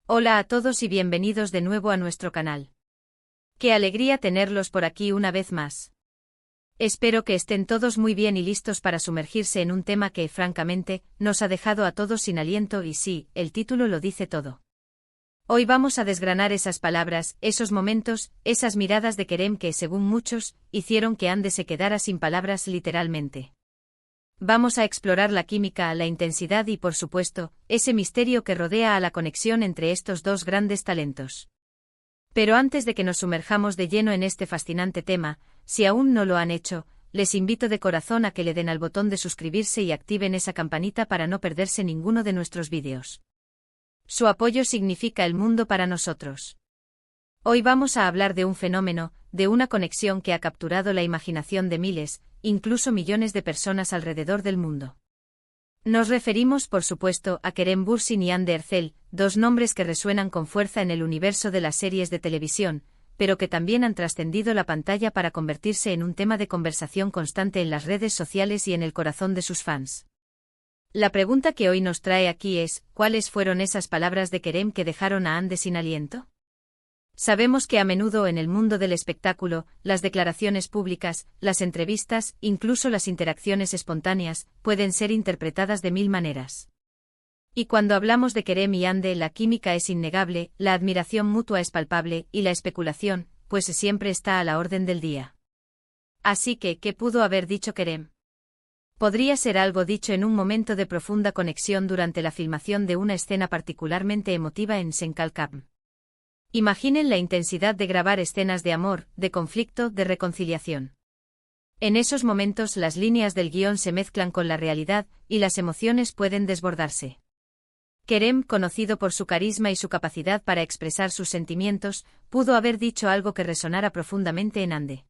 Hola a todos y bienvenidos de nuevo a nuestro canal. Qué alegría tenerlos por aquí una vez más. Espero que estén todos muy bien y listos para sumergirse en un tema que, francamente, nos ha dejado a todos sin aliento y sí, el título lo dice todo. Hoy vamos a desgranar esas palabras, esos momentos, esas miradas de Kerem que, según muchos, hicieron que Hande se quedara sin palabras literalmente. Vamos a explorar la química, la intensidad y, por supuesto, ese misterio que rodea a la conexión entre estos dos grandes talentos. Pero antes de que nos sumerjamos de lleno en este fascinante tema, si aún no lo han hecho, les invito de corazón a que le den al botón de suscribirse y activen esa campanita para no perderse ninguno de nuestros vídeos. Su apoyo significa el mundo para nosotros. Hoy vamos a hablar de un fenómeno, de una conexión que ha capturado la imaginación de miles, incluso millones de personas alrededor del mundo. Nos referimos, por supuesto, a Kerem Bürsin y Hande Erçel, dos nombres que resuenan con fuerza en el universo de las series de televisión, pero que también han trascendido la pantalla para convertirse en un tema de conversación constante en las redes sociales y en el corazón de sus fans. La pregunta que hoy nos trae aquí es, ¿cuáles fueron esas palabras de Kerem que dejaron a Hande sin aliento? Sabemos que a menudo en el mundo del espectáculo, las declaraciones públicas, las entrevistas, incluso las interacciones espontáneas, pueden ser interpretadas de mil maneras. Y cuando hablamos de Kerem y Hande, la química es innegable, la admiración mutua es palpable, y la especulación, pues siempre está a la orden del día. Así que, ¿qué pudo haber dicho Kerem? Podría ser algo dicho en un momento de profunda conexión durante la filmación de una escena particularmente emotiva en Senkalkam. Imaginen la intensidad de grabar escenas de amor, de conflicto, de reconciliación. En esos momentos las líneas del guión se mezclan con la realidad, y las emociones pueden desbordarse. Kerem, conocido por su carisma y su capacidad para expresar sus sentimientos, pudo haber dicho algo que resonara profundamente en Hande.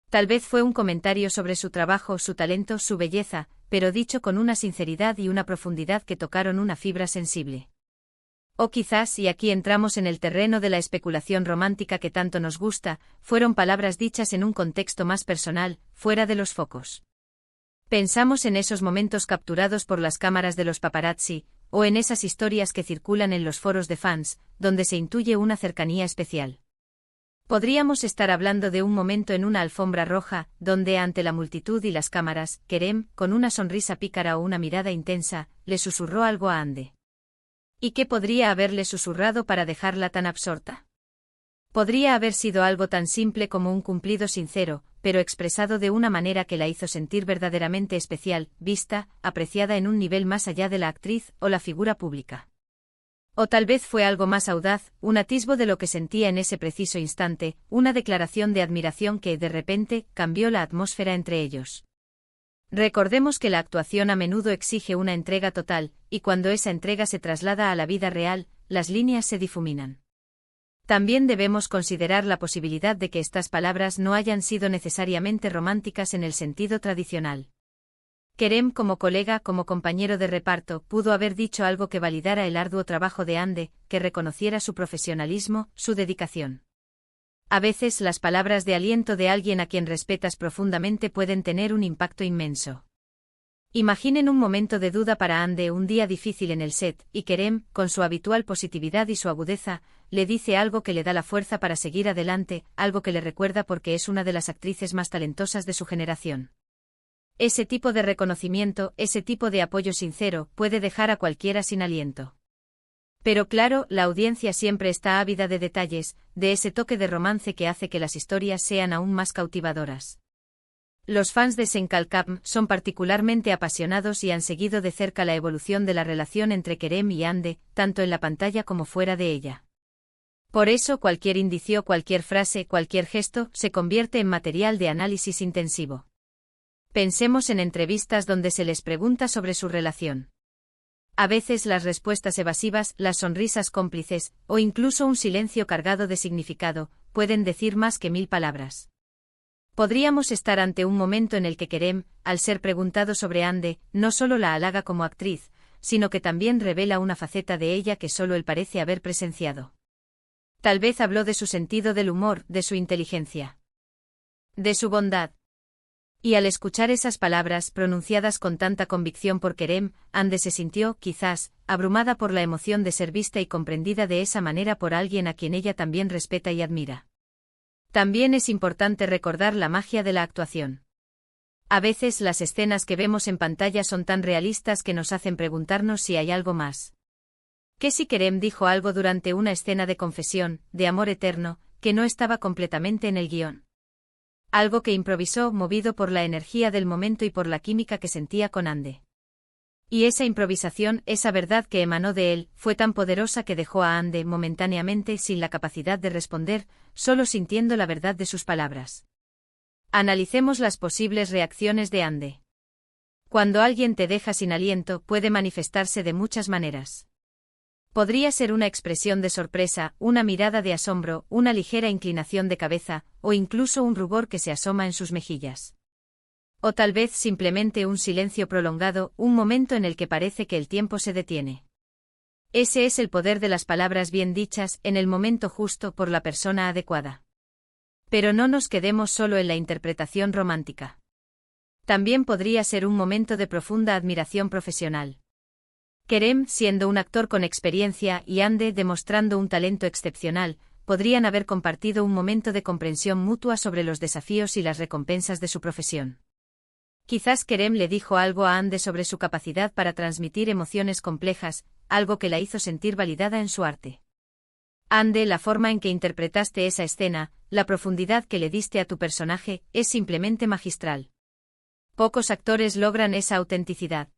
Tal vez fue un comentario sobre su trabajo, su talento, su belleza, pero dicho con una sinceridad y una profundidad que tocaron una fibra sensible. O quizás, y aquí entramos en el terreno de la especulación romántica que tanto nos gusta, fueron palabras dichas en un contexto más personal, fuera de los focos. Pensamos en esos momentos capturados por las cámaras de los paparazzi, o en esas historias que circulan en los foros de fans, donde se intuye una cercanía especial. Podríamos estar hablando de un momento en una alfombra roja, donde ante la multitud y las cámaras, Kerem, con una sonrisa pícara o una mirada intensa, le susurró algo a Hande. ¿Y qué podría haberle susurrado para dejarla tan absorta? Podría haber sido algo tan simple como un cumplido sincero, pero expresado de una manera que la hizo sentir verdaderamente especial, vista, apreciada en un nivel más allá de la actriz o la figura pública. O tal vez fue algo más audaz, un atisbo de lo que sentía en ese preciso instante, una declaración de admiración que, de repente, cambió la atmósfera entre ellos. Recordemos que la actuación a menudo exige una entrega total, y cuando esa entrega se traslada a la vida real, las líneas se difuminan. También debemos considerar la posibilidad de que estas palabras no hayan sido necesariamente románticas en el sentido tradicional. Kerem, como colega, como compañero de reparto, pudo haber dicho algo que validara el arduo trabajo de Hande, que reconociera su profesionalismo, su dedicación. A veces las palabras de aliento de alguien a quien respetas profundamente pueden tener un impacto inmenso. Imaginen un momento de duda para Hande, un día difícil en el set, y Kerem, con su habitual positividad y su agudeza, le dice algo que le da la fuerza para seguir adelante, algo que le recuerda porque es una de las actrices más talentosas de su generación. Ese tipo de reconocimiento, ese tipo de apoyo sincero, puede dejar a cualquiera sin aliento. Pero claro, la audiencia siempre está ávida de detalles, de ese toque de romance que hace que las historias sean aún más cautivadoras. Los fans de Senkalkam son particularmente apasionados y han seguido de cerca la evolución de la relación entre Kerem y Hande, tanto en la pantalla como fuera de ella. Por eso cualquier indicio, cualquier frase, cualquier gesto, se convierte en material de análisis intensivo. Pensemos en entrevistas donde se les pregunta sobre su relación. A veces las respuestas evasivas, las sonrisas cómplices, o incluso un silencio cargado de significado, pueden decir más que 1000 palabras. Podríamos estar ante un momento en el que Kerem, al ser preguntado sobre Hande, no solo la halaga como actriz, sino que también revela una faceta de ella que solo él parece haber presenciado. Tal vez habló de su sentido del humor, de su inteligencia, de su bondad. Y al escuchar esas palabras pronunciadas con tanta convicción por Kerem, Ande se sintió, quizás, abrumada por la emoción de ser vista y comprendida de esa manera por alguien a quien ella también respeta y admira. También es importante recordar la magia de la actuación. A veces las escenas que vemos en pantalla son tan realistas que nos hacen preguntarnos si hay algo más. ¿Qué si Kerem dijo algo durante una escena de confesión, de amor eterno, que no estaba completamente en el guión? Algo que improvisó movido por la energía del momento y por la química que sentía con Ande. Y esa improvisación, esa verdad que emanó de él, fue tan poderosa que dejó a Ande momentáneamente sin la capacidad de responder, solo sintiendo la verdad de sus palabras. Analicemos las posibles reacciones de Ande. Cuando alguien te deja sin aliento, puede manifestarse de muchas maneras. Podría ser una expresión de sorpresa, una mirada de asombro, una ligera inclinación de cabeza, o incluso un rubor que se asoma en sus mejillas. O tal vez simplemente un silencio prolongado, un momento en el que parece que el tiempo se detiene. Ese es el poder de las palabras bien dichas, en el momento justo por la persona adecuada. Pero no nos quedemos solo en la interpretación romántica. También podría ser un momento de profunda admiración profesional. Kerem, siendo un actor con experiencia, y Ande, demostrando un talento excepcional, podrían haber compartido un momento de comprensión mutua sobre los desafíos y las recompensas de su profesión. Quizás Kerem le dijo algo a Ande sobre su capacidad para transmitir emociones complejas, algo que la hizo sentir validada en su arte. Ande, la forma en que interpretaste esa escena, la profundidad que le diste a tu personaje, es simplemente magistral. Pocos actores logran esa autenticidad.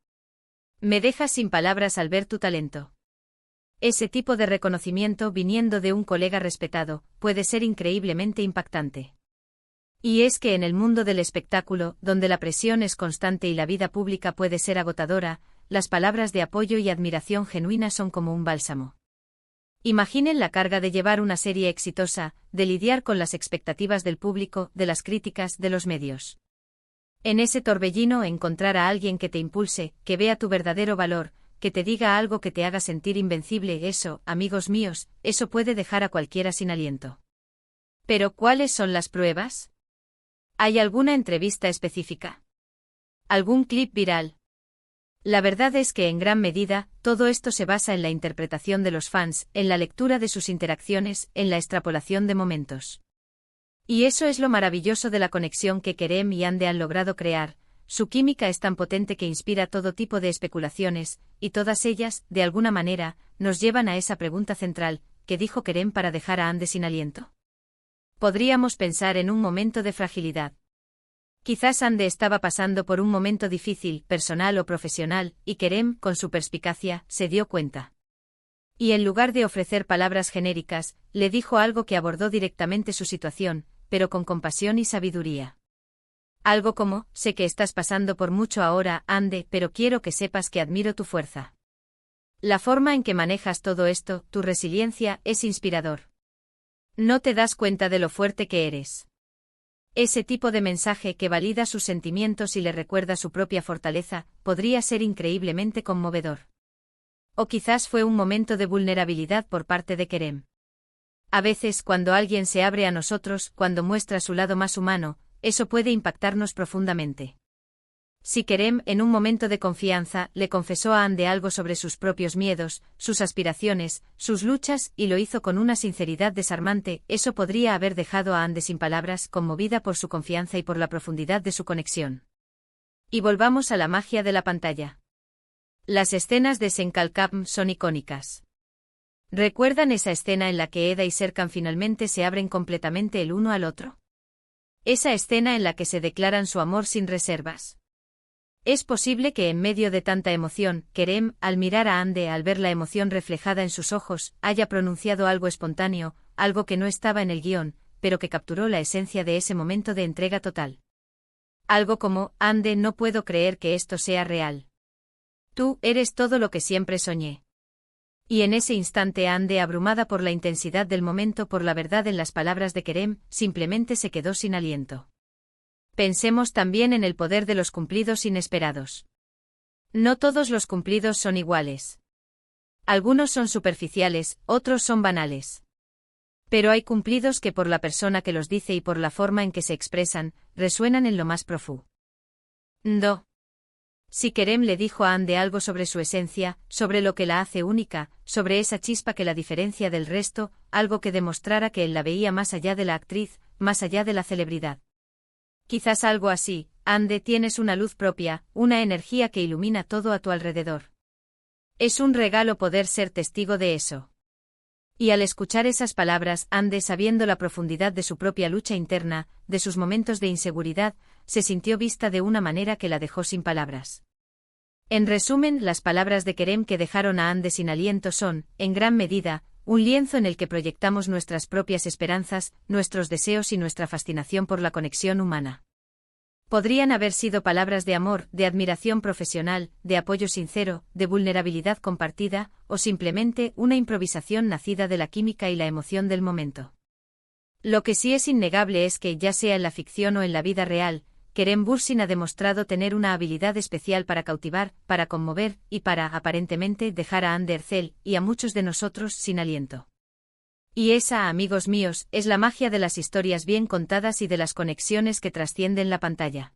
Me dejas sin palabras al ver tu talento. Ese tipo de reconocimiento viniendo de un colega respetado, puede ser increíblemente impactante. Y es que en el mundo del espectáculo, donde la presión es constante y la vida pública puede ser agotadora, las palabras de apoyo y admiración genuina son como un bálsamo. Imaginen la carga de llevar una serie exitosa, de lidiar con las expectativas del público, de las críticas, de los medios. En ese torbellino encontrar a alguien que te impulse, que vea tu verdadero valor, que te diga algo que te haga sentir invencible, eso, amigos míos, eso puede dejar a cualquiera sin aliento. Pero ¿cuáles son las pruebas? ¿Hay alguna entrevista específica? ¿Algún clip viral? La verdad es que en gran medida, todo esto se basa en la interpretación de los fans, en la lectura de sus interacciones, en la extrapolación de momentos. Y eso es lo maravilloso de la conexión que Kerem y Ande han logrado crear. Su química es tan potente que inspira todo tipo de especulaciones, y todas ellas, de alguna manera, nos llevan a esa pregunta central, ¿qué dijo Kerem para dejar a Ande sin aliento? Podríamos pensar en un momento de fragilidad. Quizás Ande estaba pasando por un momento difícil, personal o profesional, y Kerem, con su perspicacia, se dio cuenta. Y en lugar de ofrecer palabras genéricas, le dijo algo que abordó directamente su situación, pero con compasión y sabiduría. Algo como, sé que estás pasando por mucho ahora, Ande, pero quiero que sepas que admiro tu fuerza. La forma en que manejas todo esto, tu resiliencia, es inspirador. No te das cuenta de lo fuerte que eres. Ese tipo de mensaje que valida sus sentimientos y le recuerda su propia fortaleza, podría ser increíblemente conmovedor. O quizás fue un momento de vulnerabilidad por parte de Kerem. A veces, cuando alguien se abre a nosotros, cuando muestra su lado más humano, eso puede impactarnos profundamente. Si Kerem, en un momento de confianza, le confesó a Ande algo sobre sus propios miedos, sus aspiraciones, sus luchas, y lo hizo con una sinceridad desarmante, eso podría haber dejado a Ande sin palabras, conmovida por su confianza y por la profundidad de su conexión. Y volvamos a la magia de la pantalla. Las escenas de Senkalkam son icónicas. ¿Recuerdan esa escena en la que Eda y Serkan finalmente se abren completamente el uno al otro? Esa escena en la que se declaran su amor sin reservas. Es posible que en medio de tanta emoción, Kerem, al mirar a Ande, al ver la emoción reflejada en sus ojos, haya pronunciado algo espontáneo, algo que no estaba en el guión, pero que capturó la esencia de ese momento de entrega total. Algo como, Ande, no puedo creer que esto sea real. Tú eres todo lo que siempre soñé. Y en ese instante Ande, abrumada por la intensidad del momento, por la verdad en las palabras de Kerem, simplemente se quedó sin aliento. Pensemos también en el poder de los cumplidos inesperados. No todos los cumplidos son iguales. Algunos son superficiales, otros son banales. Pero hay cumplidos que por la persona que los dice y por la forma en que se expresan, resuenan en lo más profundo. Do. Si Kerem le dijo a Ande algo sobre su esencia, sobre lo que la hace única, sobre esa chispa que la diferencia del resto, algo que demostrara que él la veía más allá de la actriz, más allá de la celebridad. Quizás algo así: Ande, tienes una luz propia, una energía que ilumina todo a tu alrededor. Es un regalo poder ser testigo de eso. Y al escuchar esas palabras, Ande, sabiendo la profundidad de su propia lucha interna, de sus momentos de inseguridad, se sintió vista de una manera que la dejó sin palabras. En resumen, las palabras de Kerem que dejaron a Ande sin aliento son, en gran medida, un lienzo en el que proyectamos nuestras propias esperanzas, nuestros deseos y nuestra fascinación por la conexión humana. Podrían haber sido palabras de amor, de admiración profesional, de apoyo sincero, de vulnerabilidad compartida, o simplemente una improvisación nacida de la química y la emoción del momento. Lo que sí es innegable es que, ya sea en la ficción o en la vida real, Kerem Bürsin ha demostrado tener una habilidad especial para cautivar, para conmover, y para, aparentemente, dejar a Hande Erçel, y a muchos de nosotros, sin aliento. Y esa, amigos míos, es la magia de las historias bien contadas y de las conexiones que trascienden la pantalla.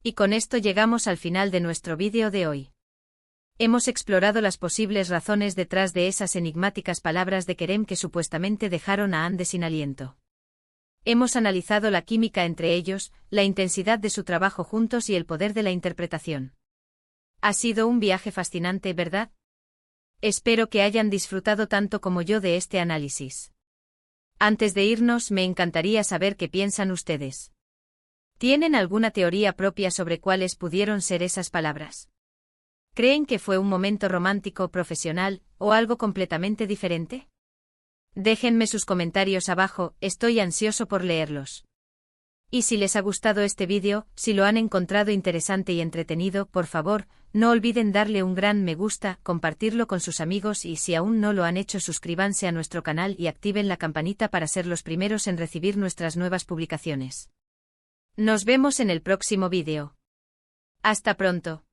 Y con esto llegamos al final de nuestro vídeo de hoy. Hemos explorado las posibles razones detrás de esas enigmáticas palabras de Kerem que supuestamente dejaron a Hande sin aliento. Hemos analizado la química entre ellos, la intensidad de su trabajo juntos y el poder de la interpretación. Ha sido un viaje fascinante, ¿verdad? Espero que hayan disfrutado tanto como yo de este análisis. Antes de irnos, me encantaría saber qué piensan ustedes. ¿Tienen alguna teoría propia sobre cuáles pudieron ser esas palabras? ¿Creen que fue un momento romántico, profesional, o algo completamente diferente? Déjenme sus comentarios abajo, estoy ansioso por leerlos. Y si les ha gustado este vídeo, si lo han encontrado interesante y entretenido, por favor, no olviden darle un gran me gusta, compartirlo con sus amigos y si aún no lo han hecho, suscríbanse a nuestro canal y activen la campanita para ser los primeros en recibir nuestras nuevas publicaciones. Nos vemos en el próximo vídeo. Hasta pronto.